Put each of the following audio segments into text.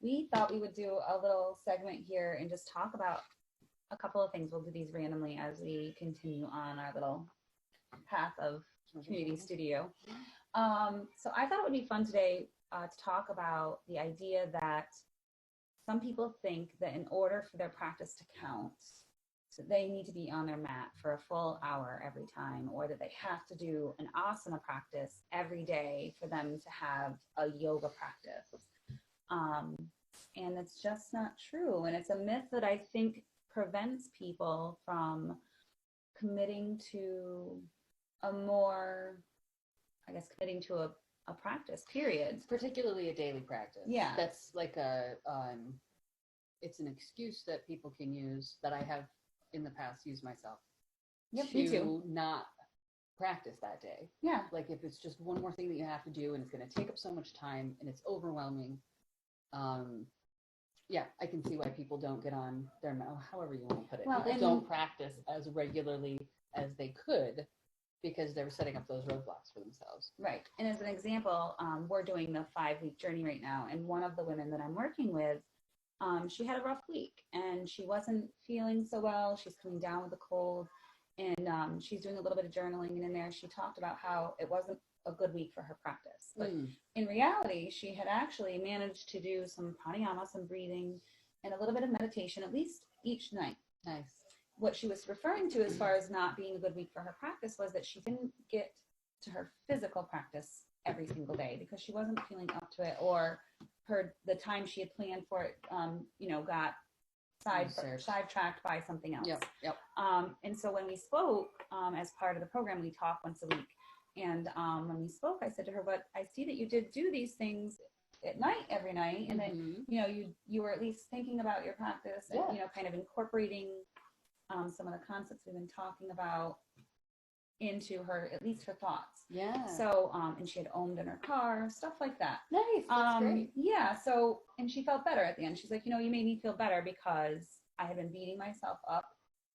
we thought we would do a little segment here and just talk about a couple of things. We'll do these randomly as we continue on our little path of community studio. So I thought it would be fun today to talk about the idea that some people think that in order for their practice to count, so they need to be on their mat for a full hour every time, or that they have to do an asana practice every day for them to have a yoga practice. And it's just not true. And it's a myth that I think prevents people from committing to a more, I guess, committing to a practice, period. Particularly a daily practice. Yeah. That's like it's an excuse that people can use, that I have in the past used myself. Yep, me too. Not practice that day. Yeah. Like if it's just one more thing that you have to do and it's going to take up so much time and it's overwhelming. Yeah, I can see why people don't get on their, however you want to put it. Well, people don't practice as regularly as they could because they're setting up those roadblocks for themselves. Right. And as an example, we're doing the 5-week journey right now. And one of the women that I'm working with, she had a rough week and she wasn't feeling so well. She's coming down with a cold and she's doing a little bit of journaling. And in there, she talked about how it wasn't a good week for her practice. But in reality, she had actually managed to do some pranayama, some breathing, and a little bit of meditation, at least each night. Nice. What she was referring to as far as not being a good week for her practice was that she didn't get to her physical practice every single day because she wasn't feeling up to it, or the time she had planned for it, got sidetracked by something else. Yep. And so when we spoke, as part of the program, we talk once a week. And when we spoke, I said to her, but I see that you did do these things at night every night, and that you were at least thinking about your practice and kind of incorporating some of the concepts we've been talking about into her, at least her thoughts. Yeah. So and she had ohmed in her car, stuff like that. Nice. That's great. Yeah. So, and she felt better at the end. She's like, you made me feel better because I had been beating myself up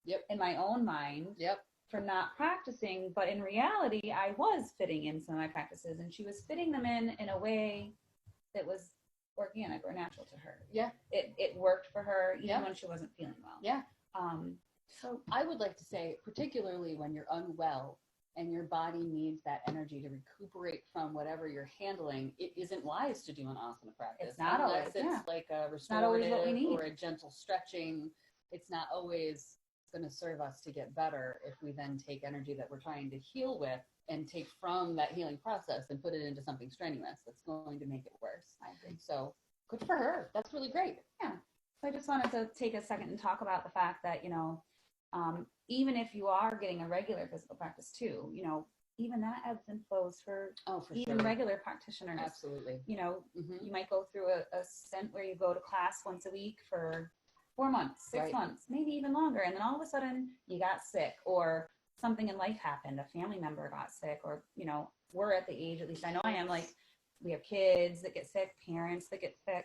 in my own mind for not practicing, but in reality I was fitting in some of my practices, and she was fitting them in a way that was organic or natural to her. Yeah. It worked for her even when she wasn't feeling well. Yeah. So I would like to say, particularly when you're unwell and your body needs that energy to recuperate from whatever you're handling, it isn't wise to do an asana practice. It's not always. It's like a restorative or a gentle stretching. It's not always going to serve us to get better if we then take energy that we're trying to heal with and take from that healing process and put it into something strenuous that's going to make it worse. I agree. So good for her. That's really great. Yeah. So I just wanted to take a second and talk about the fact that, even if you are getting a regular physical practice too, even that ebbs and flows for even regular practitioners. Absolutely. You might go through a stint where you go to class once a week for 4 months, 6 months, maybe even longer. And then all of a sudden you got sick, or something in life happened. A family member got sick, or, we're at the age, at least I know I am, like we have kids that get sick, parents that get sick.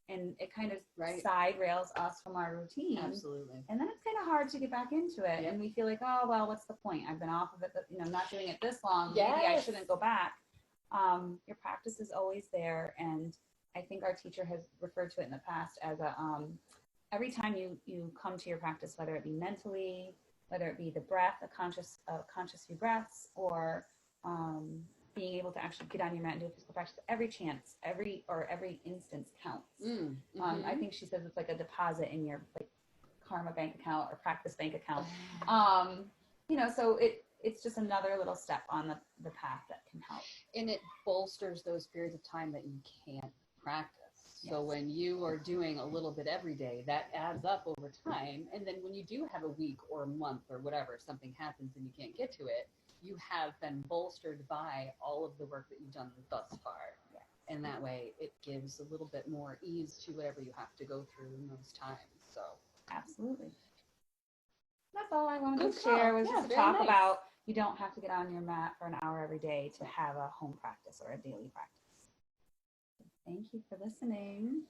And it kind of side rails us from our routine. Absolutely. And then it's kind of hard to get back into it. And we feel like, oh, well, what's the point? I've been off of it, not doing it this long. Maybe I shouldn't go back. Your practice is always there. And I think our teacher has referred to it in the past as every time you come to your practice, whether it be mentally, whether it be the breath, a conscious few breaths, or being able to actually get on your mat and do a physical practice, every chance, every instance counts. I think she says it's like a deposit in your karma bank account or practice bank account. So it's just another little step on the path that can help. And it bolsters those periods of time that you can't practice. Yes. So when you are doing a little bit every day, that adds up over time. And then when you do have a week or a month or whatever, something happens and you can't get to it, you have been bolstered by all of the work that you've done thus far. Yes. And that way it gives a little bit more ease to whatever you have to go through in those times. So absolutely. That's all I wanted to share was just to talk about you don't have to get on your mat for an hour every day to have a home practice or a daily practice. Thank you for listening.